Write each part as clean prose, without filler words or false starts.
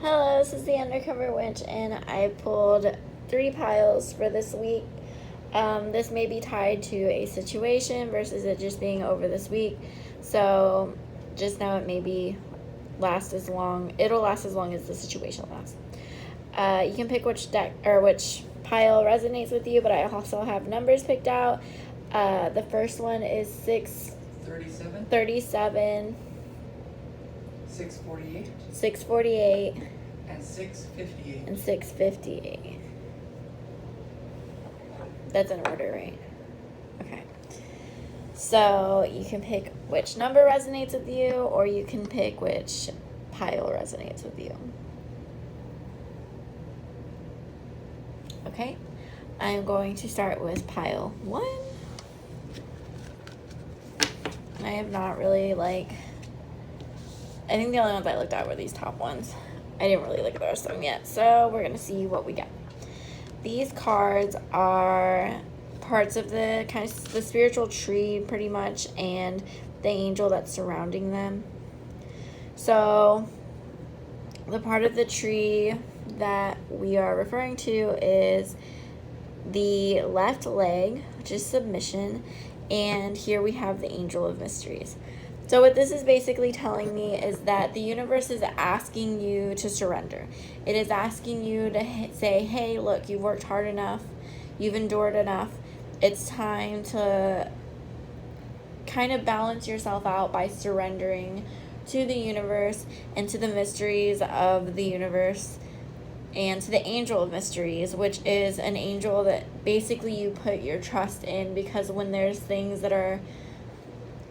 Hello, this is the Undercover Witch, and I pulled 3 piles for this week. This may be tied to a situation versus it just being over this week. So just know it maybe last as long. It'll last as long as the situation lasts. You can pick which deck or which pile resonates with you, but I also have numbers picked out. The first one is 637, 648, 648, and 658. and 658. That's in order, right? Okay. So you can pick which number resonates with you, or you can pick which pile resonates with you. Okay. I'm going to start with pile 1. I have not really I think the only ones I looked at were these top ones. I didn't really look at the rest of them yet. So we're going to see what we get. These cards are parts of the the spiritual tree pretty much, and the angel that's surrounding them. So the part of the tree that we are referring to is the left leg, which is submission, and here we have the angel of mysteries. So what this is basically telling me is that the universe is asking you to surrender. It is asking you to say, hey, look, you've worked hard enough. You've endured enough. It's time to kind of balance yourself out by surrendering to the universe and to the mysteries of the universe and to the angel of mysteries, which is an angel that basically you put your trust in, because when there's things that are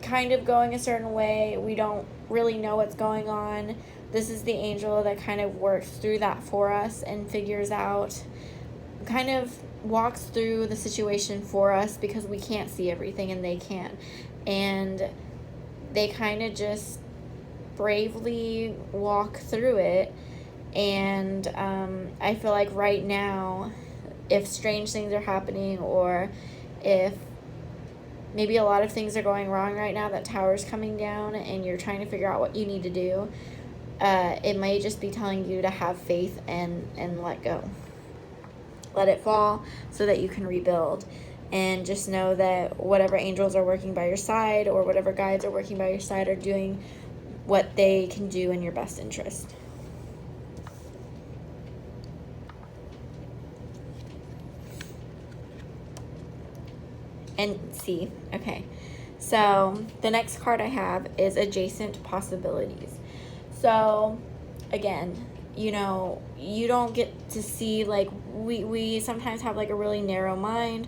kind of going a certain way, we don't really know what's going on. This is the angel that kind of works through that for us and figures out, kind of walks through the situation for us, because we can't see everything and they can. And they kind of just bravely walk through it. And I feel like right now, if strange things are happening, or if maybe a lot of things are going wrong right now, that tower's coming down and you're trying to figure out what you need to do, it may just be telling you to have faith and let go. Let it fall so that you can rebuild. And just know that whatever angels are working by your side, or whatever guides are working by your side, are doing what they can do in your best interest. And see, okay, so the next card I have is adjacent possibilities. So again, you don't get to see, we sometimes have a really narrow mind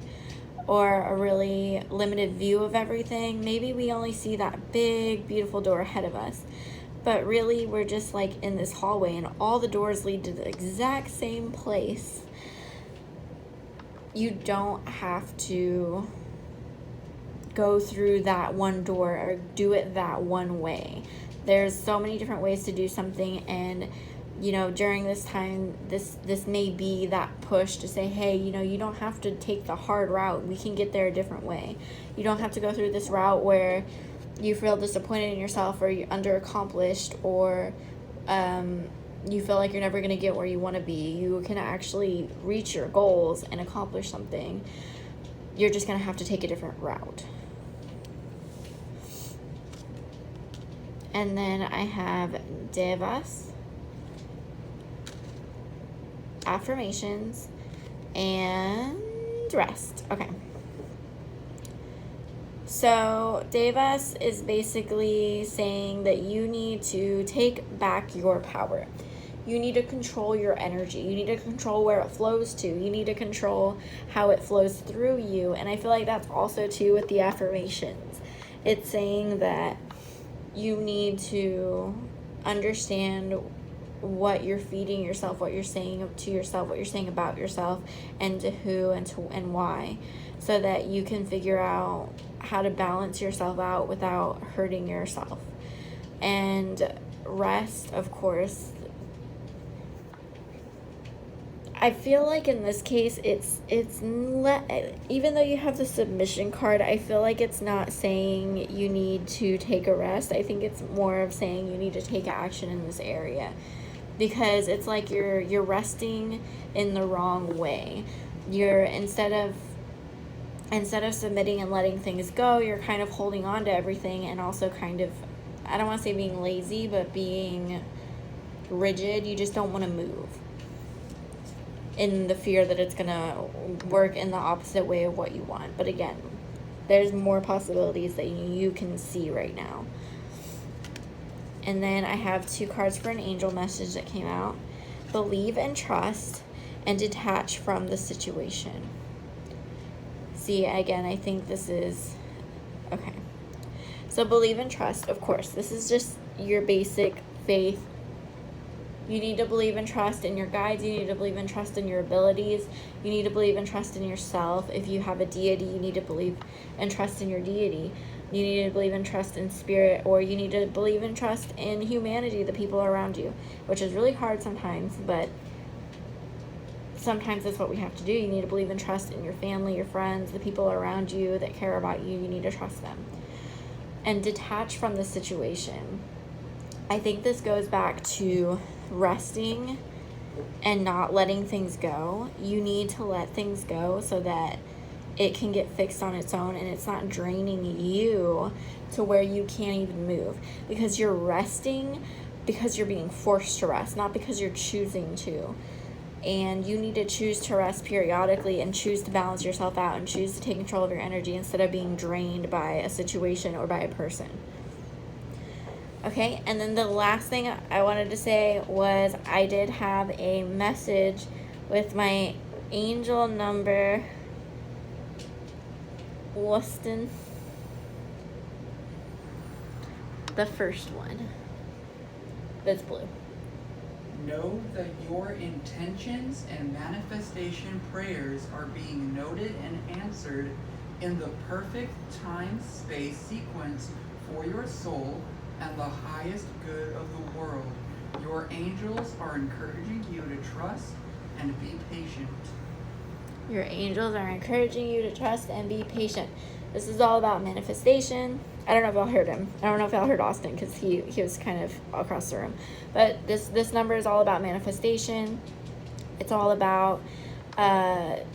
or a really limited view of everything. Maybe we only see that big beautiful door ahead of us, but really we're just in this hallway and all the doors lead to the exact same place. You don't have to go through that one door or do it that one way. There's so many different ways to do something, and during this time, this may be that push to say, hey, you don't have to take the hard route. We can get there a different way. You don't have to go through this route where you feel disappointed in yourself, or you're underaccomplished, or you feel like you're never going to get where you want to be. You can actually reach your goals and accomplish something. You're just going to have to take a different route. And then I have Devas, affirmations, and rest. Okay. So Devas is basically saying that you need to take back your power. You need to control your energy. You need to control where it flows to. You need to control how it flows through you. And I feel like that's also too with the affirmations. It's saying that you need to understand what you're feeding yourself, what you're saying to yourself, what you're saying about yourself, and to who and why, so that you can figure out how to balance yourself out without hurting yourself. And rest, of course, I feel like in this case, even though you have the submission card, I feel like it's not saying you need to take a rest. I think it's more of saying you need to take action in this area. because it's like you're resting in the wrong way. You're instead of submitting and letting things go, you're kind of holding on to everything, and also kind of, I don't want to say being lazy, but being rigid. You just don't want to move in the fear that it's gonna work in the opposite way of what you want. But again, there's more possibilities that you can see right now. And then I have 2 cards for an angel message that came out. Believe and trust, and detach from the situation. See, again, I think this is, okay. So believe and trust, of course. This is just your basic faith. You need to believe and trust in your guides. You need to believe and trust in your abilities. You need to believe and trust in yourself. If you have a deity, you need to believe and trust in your deity. You need to believe and trust in spirit, or you need to believe and trust in humanity, the people around you, which is really hard sometimes, but sometimes that's what we have to do. You need to believe and trust in your family, your friends, the people around you that care about you. You need to trust them. And detach from the situation. I think this goes back to resting and not letting things go. You need to let things go so that it can get fixed on its own, and it's not draining you to where you can't even move, because you're resting because you're being forced to rest, not because you're choosing to. And you need to choose to rest periodically, and choose to balance yourself out, and choose to take control of your energy instead of being drained by a situation or by a person. Okay, and then the last thing I wanted to say was I did have a message with my angel number, Weston, the first one that's blue. Know that your intentions and manifestation prayers are being noted and answered in the perfect time-space sequence for your soul and the highest good of the world. Your angels are encouraging you to trust and be patient. Your angels are encouraging you to trust and be patient. This is all about manifestation. I don't know if y'all heard him. I don't know if y'all heard Austin, because he was kind of across the room. But this number is all about manifestation. It's all about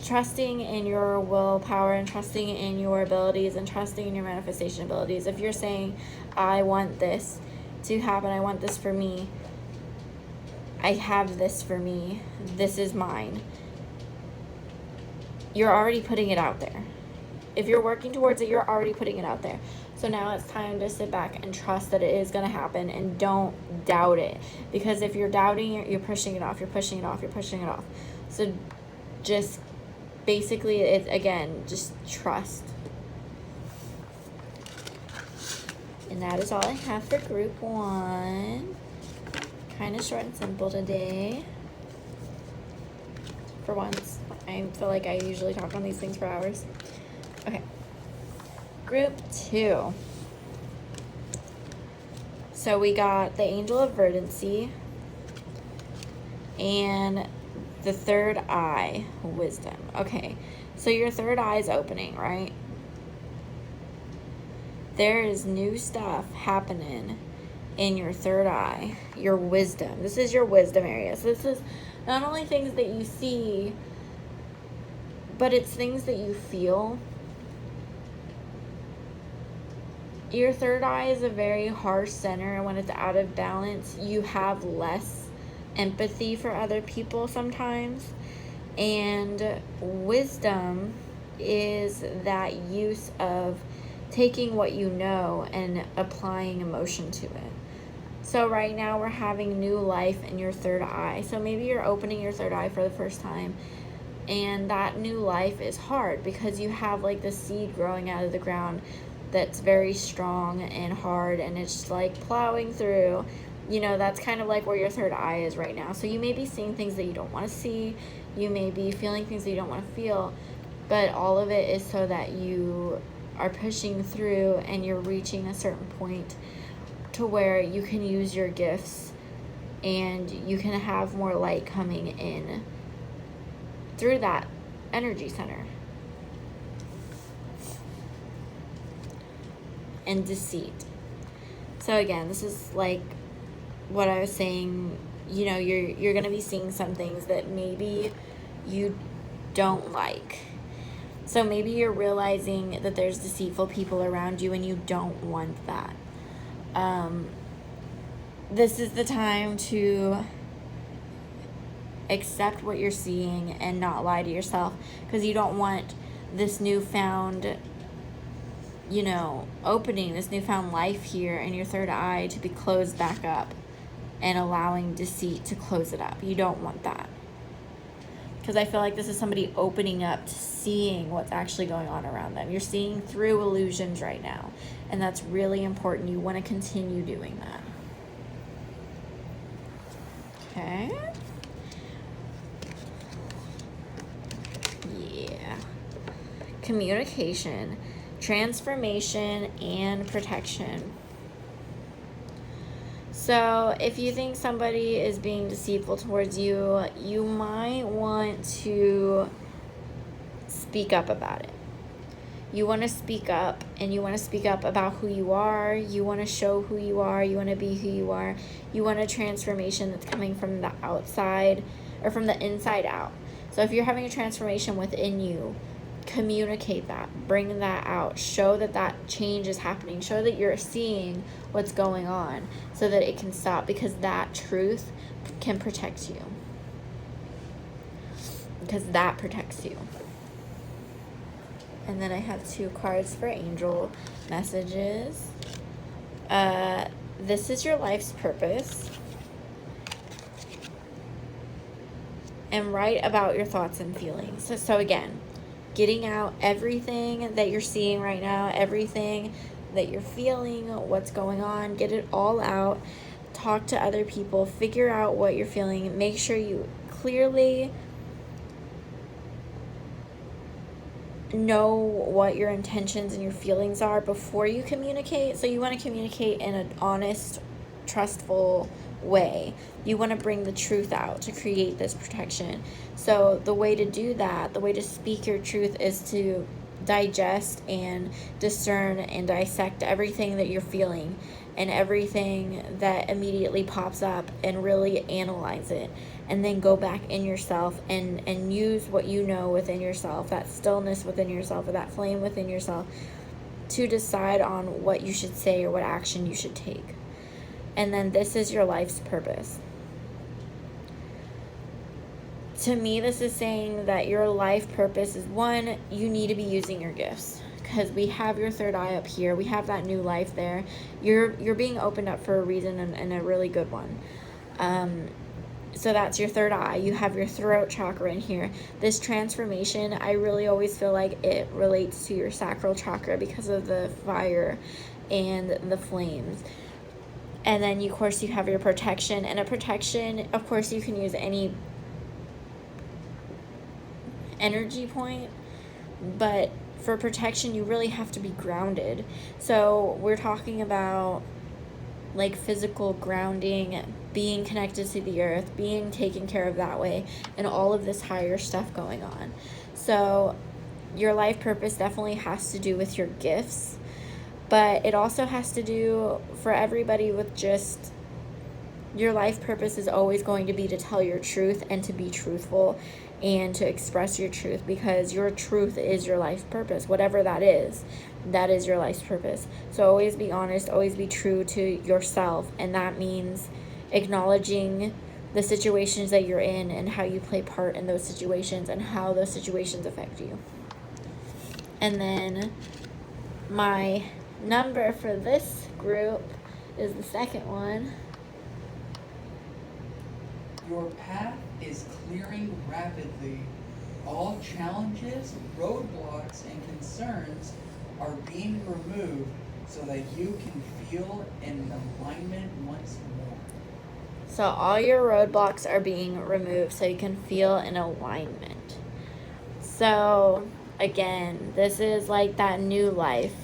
trusting in your willpower, and trusting in your abilities, and trusting in your manifestation abilities. If you're saying, I want this to happen, I want this for me, I have this for me, this is mine, you're already putting it out there. If you're working towards it, you're already putting it out there. So now it's time to sit back and trust that it is going to happen, and don't doubt it. Because if you're doubting it, you're pushing it off, you're pushing it off, you're pushing it off. So just basically, it's, again, just trust. And that is all I have for group 1. Kind of short and simple today. For once. I feel like I usually talk on these things for hours. Okay. Group 2. So we got the Angel of Verdancy and the third eye, Wisdom. Okay. So your third eye is opening, right? There is new stuff happening in your third eye, your wisdom. This is your wisdom area. So this is not only things that you see, but it's things that you feel. Your third eye is a very harsh center, and when it's out of balance, you have less empathy for other people sometimes. And wisdom is that use of taking what you know and applying emotion to it. So right now we're having new life in your third eye. So maybe you're opening your third eye for the first time, and that new life is hard because you have like the seed growing out of the ground that's very strong and hard, and it's like plowing through. You know, that's kind of like where your third eye is right now. So you may be seeing things that you don't want to see. You may be feeling things that you don't want to feel. But all of it is so that you are pushing through and you're reaching a certain point to where you can use your gifts and you can have more light coming in through that energy center. And deceit. So again, this is like what I was saying you know, you're going to be seeing some things that maybe you don't like. So maybe you're realizing that there's deceitful people around you and you don't want that. This is the time to accept what you're seeing and not lie to yourself, because you don't want this newfound, you know, opening, this newfound life here in your third eye to be closed back up and allowing deceit to close it up. You don't want that. Because I feel like this is somebody opening up to seeing what's actually going on around them. You're seeing through illusions right now, and that's really important. You want to continue doing that. Okay. Yeah. Communication, transformation, and protection. So if you think somebody is being deceitful towards you, you might want to speak up about it. You want to speak up, and you want to speak up about who you are. You want to show who you are. You want to be who you are. You want a transformation that's coming from the outside or from the inside out. So if you're having a transformation within you, communicate that, bring that out, show that that change is happening, show that you're seeing what's going on so that it can stop, because that truth can protect you, because that protects you. And then I have 2 cards for angel messages. This is your life's purpose. And write about your thoughts and feelings. So again, getting out everything that you're seeing right now, everything that you're feeling, what's going on, get it all out. Talk to other people, figure out what you're feeling. Make sure you clearly know what your intentions and your feelings are before you communicate. So you want to communicate in an honest, trustful way. You want to bring the truth out to create this protection. So the way to do that, the way to speak your truth, is to digest and discern and dissect everything that you're feeling and everything that immediately pops up, and really analyze it, and then go back in yourself and use what you know within yourself, that stillness within yourself, or that flame within yourself, to decide on what you should say or what action you should take. And then this is your life's purpose. To me, this is saying that your life purpose is, 1, you need to be using your gifts, because we have your third eye up here. We have that new life there. You're being opened up for a reason, and a really good one. So that's your third eye. You have your throat chakra in here. This transformation, I really always feel like it relates to your sacral chakra because of the fire and the flames. And then, of course, you have your protection. And a protection, of course, you can use any energy point, but for protection, you really have to be grounded. So we're talking about like physical grounding, being connected to the earth, being taken care of that way, and all of this higher stuff going on. So your life purpose definitely has to do with your gifts, but it also has to do for everybody with just your life purpose is always going to be to tell your truth and to be truthful and to express your truth, because your truth is your life purpose. Whatever that is your life's purpose. So always be honest, always be true to yourself, and that means acknowledging the situations that you're in and how you play part in those situations and how those situations affect you. And then my number for this group is the second one. Your path is clearing rapidly. All challenges, roadblocks, and concerns are being removed so that you can feel in alignment once more. So all your roadblocks are being removed so you can feel in alignment. So again, this is like that new life.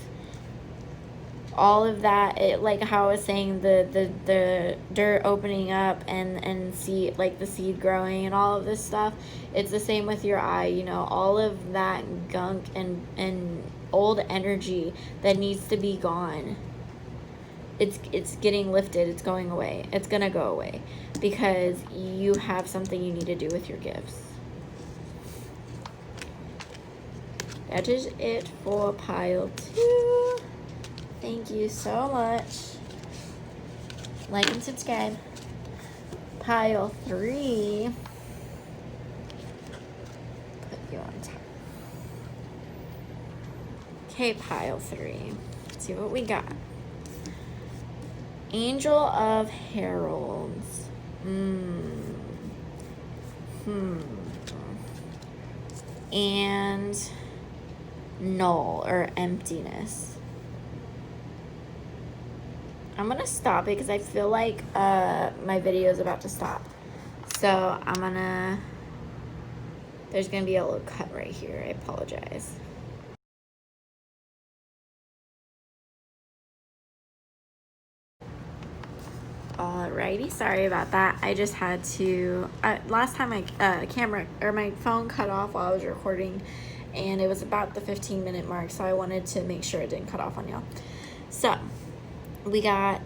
All of that, like how I was saying, the dirt opening up and seed, like the seed growing and all of this stuff, it's the same with your eye. You know, all of that gunk and old energy that needs to be gone it's getting lifted, it's going away, it's gonna go away because you have something you need to do with your gifts. That is it for pile 2. Thank you so much. Like and subscribe. Pile 3. Put you on top. Okay, pile 3. Let's see what we got. Angel of Heralds. And null or emptiness. I'm gonna stop it because I feel like my video is about to stop. So there's gonna be a little cut right here. I apologize. Alrighty, sorry about that. I just had to, last time my my phone cut off while I was recording, and it was about the 15-minute mark, so I wanted to make sure it didn't cut off on y'all. So, we got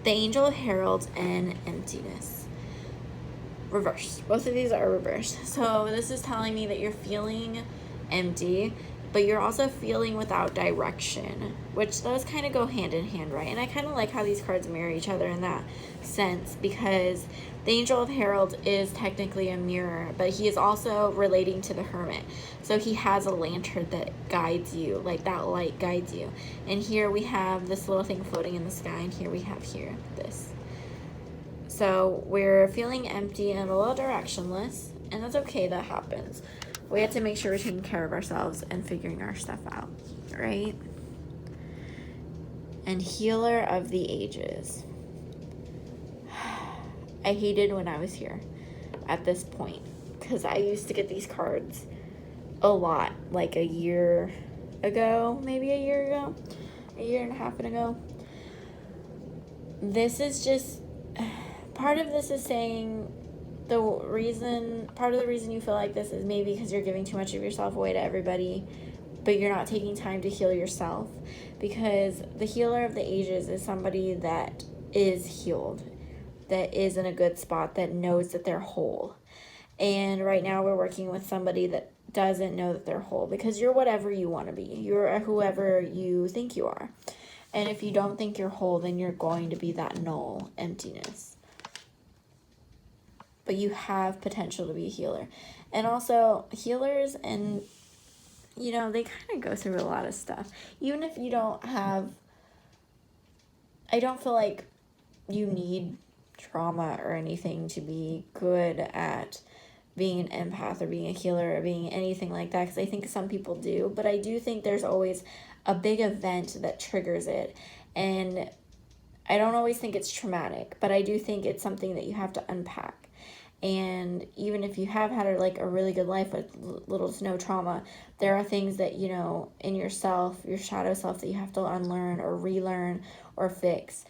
the Angel of Heralds and Emptiness. Reversed. Both of these are reversed. So, this is telling me that you're feeling empty, but you're also feeling without direction, which those kind of go hand in hand, right? And I kind of like how these cards mirror each other in that sense, because the Angel of Herald is technically a mirror, but he is also relating to the Hermit. So he has a lantern that guides you, like that light guides you. And here we have this little thing floating in the sky, and here we have this. So we're feeling empty and a little directionless, and that's okay, that happens. We have to make sure we're taking care of ourselves and figuring our stuff out, right? And Healer of the Ages. I hated when I was here at this point, because I used to get these cards a lot, like a year ago, maybe a year and a half ago. This is just, part of this is saying, part of the reason you feel like this is maybe because you're giving too much of yourself away to everybody, but you're not taking time to heal yourself, because the Healer of the Ages is somebody that is healed, that is in a good spot, that knows that they're whole. And right now we're working with somebody that doesn't know that they're whole, because you're whatever you want to be. You're whoever you think you are. And if you don't think you're whole, then you're going to be that null emptiness. But you have potential to be a healer. And also, healers, and they kind of go through a lot of stuff. Even if you don't have, I don't feel like you need trauma or anything to be good at being an empath or being a healer or being anything like that, because I think some people do. But I do think there's always a big event that triggers it. And I don't always think it's traumatic, but I do think it's something that you have to unpack. And even if you have had a really good life with little to no trauma, there are things that, in yourself, your shadow self, that you have to unlearn or relearn or fix.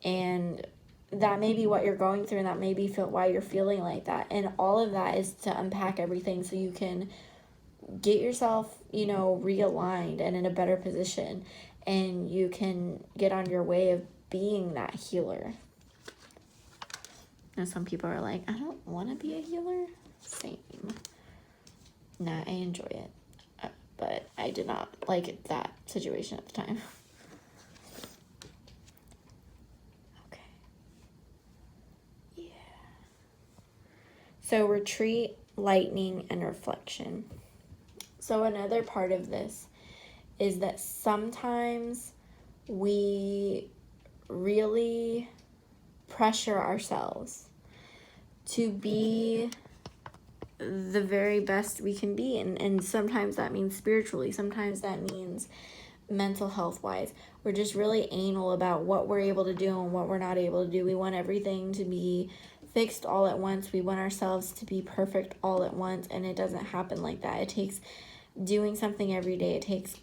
And that may be what you're going through, and that may be why you're feeling like that. And all of that is to unpack everything so you can get yourself, realigned and in a better position. And you can get on your way of being that healer. And some people are like, I don't want to be a healer. Same. Nah, I enjoy it. But I did not like that situation at the time. Okay. Yeah. So retreat, lightning, and reflection. So another part of this is that sometimes we really pressure ourselves to be the very best we can be, and sometimes that means spiritually, sometimes that means mental health wise. We're just really anal about what we're able to do and what we're not able to do. We want everything to be fixed all at once. We want ourselves to be perfect all at once, and it doesn't happen like that. It takes doing something every day. It takes,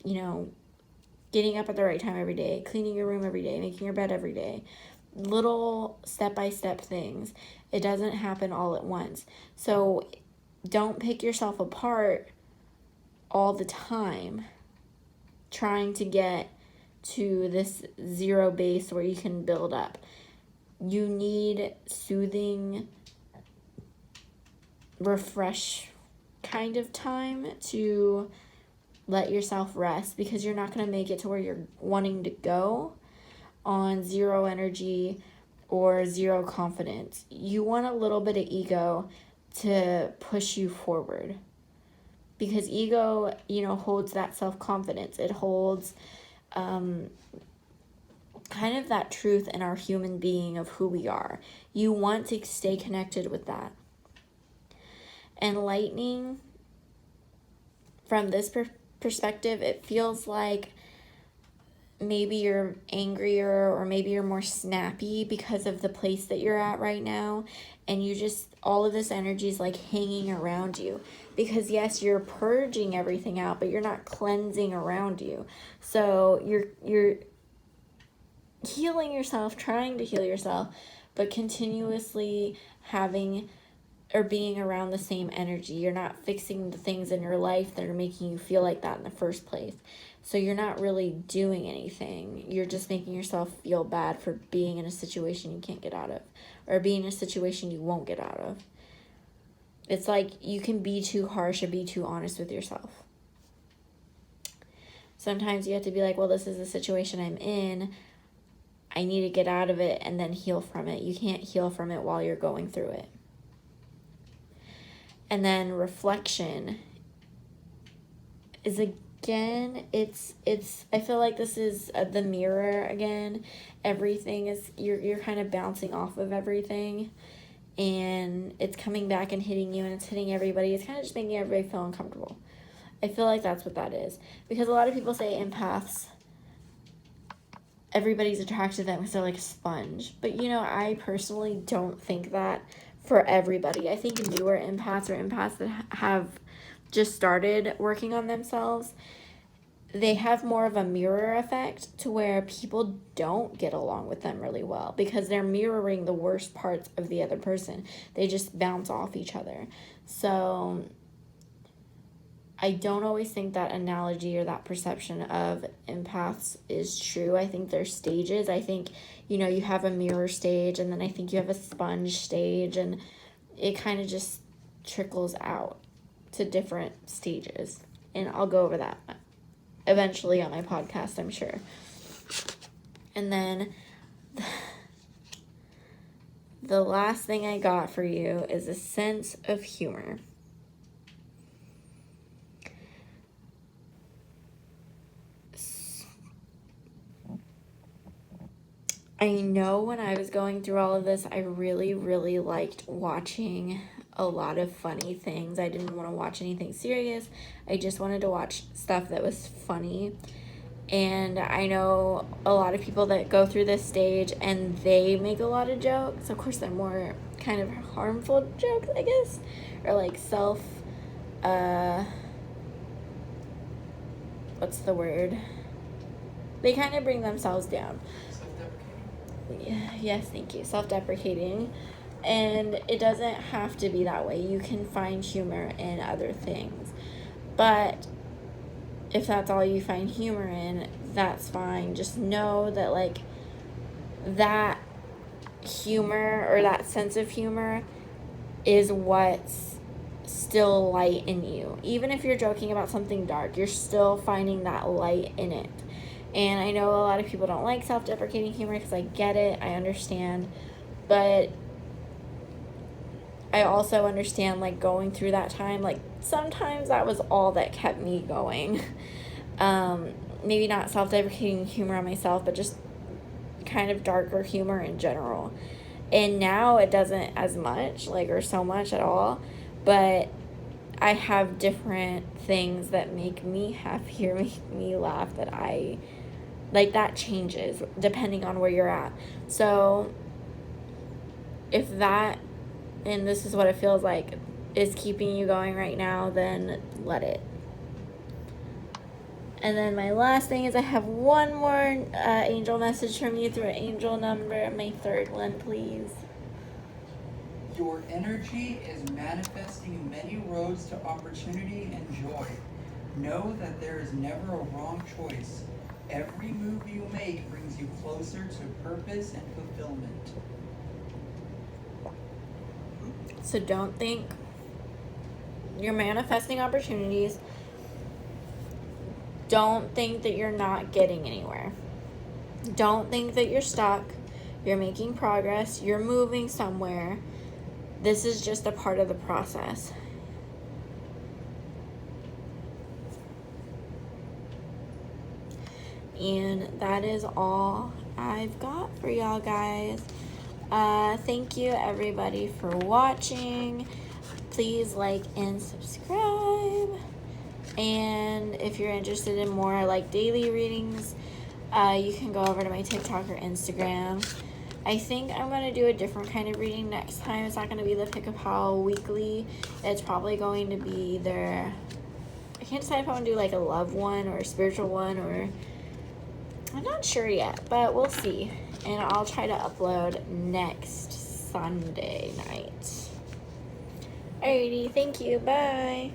getting up at the right time every day, cleaning your room every day, making your bed every day. Little step-by-step things. It doesn't happen all at once. So don't pick yourself apart all the time trying to get to this zero base where you can build up. You need soothing, refresh kind of time to let yourself rest, because you're not going to make it to where you're wanting to go on zero energy or zero confidence. You want a little bit of ego to push you forward, because ego, holds that self-confidence. It holds kind of that truth in our human being of who we are. You want to stay connected with that. And lightning, from this perspective, it feels like maybe you're angrier, or maybe you're more snappy because of the place that you're at right now, and you just, all of this energy is like hanging around you, because yes, you're purging everything out, but you're not cleansing around you. So you're healing yourself, trying to heal yourself, but continuously having or being around the same energy. You're not fixing the things in your life that are making you feel like that in the first place. So you're not really doing anything. You're just making yourself feel bad for being in a situation you can't get out of, or being in a situation you won't get out of. It's like you can be too harsh or be too honest with yourself. Sometimes you have to be like, well, this is the situation I'm in. I need to get out of it and then heal from it. You can't heal from it while you're going through it. And then reflection is, again, it's I feel like this is the mirror again. Everything is, you're kind of bouncing off of everything, and it's coming back and hitting you, and it's hitting everybody. It's kind of just making everybody feel uncomfortable. I feel like that's what that is, because a lot of people say empaths, everybody's attracted to them because they're like a sponge. But I personally don't think that for everybody. I think newer empaths, or empaths that have just started working on themselves, they have more of a mirror effect, to where people don't get along with them really well, because they're mirroring the worst parts of the other person. They just bounce off each other. So I don't always think that analogy or that perception of empaths is true. I think there's stages. I think, you have a mirror stage, and then I think you have a sponge stage, and it kind of just trickles out to different stages. And I'll go over that eventually on my podcast, I'm sure. And then the last thing I got for you is a sense of humor. I know when I was going through all of this, I really, really liked watching a lot of funny things. I didn't want to watch anything serious. I just wanted to watch stuff that was funny. And I know a lot of people that go through this stage and they make a lot of jokes. Of course, they're more kind of harmful jokes, I guess. Or like what's the word? They kind of bring themselves down. Yes, thank you. Self-deprecating. And it doesn't have to be that way. You can find humor in other things. But if that's all you find humor in, that's fine. Just know that, like, that humor, or that sense of humor, is what's still light in you. Even if you're joking about something dark, you're still finding that light in it. And I know a lot of people don't like self-deprecating humor, because I get it, I understand, but I also understand, like, going through that time, like, sometimes that was all that kept me going. Maybe not self-deprecating humor on myself, but just kind of darker humor in general. And now it doesn't as much, like, or so much at all, but I have different things that make me happy or make me laugh, that that changes depending on where you're at. So if that, and this is what it feels like, is keeping you going right now, then let it. And then my last thing is I have one more angel message from you through an angel number. My third one, please. Your energy is manifesting many roads to opportunity and joy. Know that there is never a wrong choice. Every move you make brings you closer to purpose and fulfillment. So don't think you're manifesting opportunities. Don't think that you're not getting anywhere. Don't think that you're stuck. You're making progress. You're moving somewhere. This is just a part of the process. And that is all I've got for y'all guys. Thank you everybody for watching. Please like and subscribe. And if you're interested in more like daily readings, you can go over to my TikTok or Instagram. I think I'm going to do a different kind of reading next time. It's not going to be the Pick a Pal weekly. It's probably going to be either, I can't decide if I want to do like a love one or a spiritual one, or I'm not sure yet, but we'll see. And I'll try to upload next Sunday night. Alrighty, thank you, bye.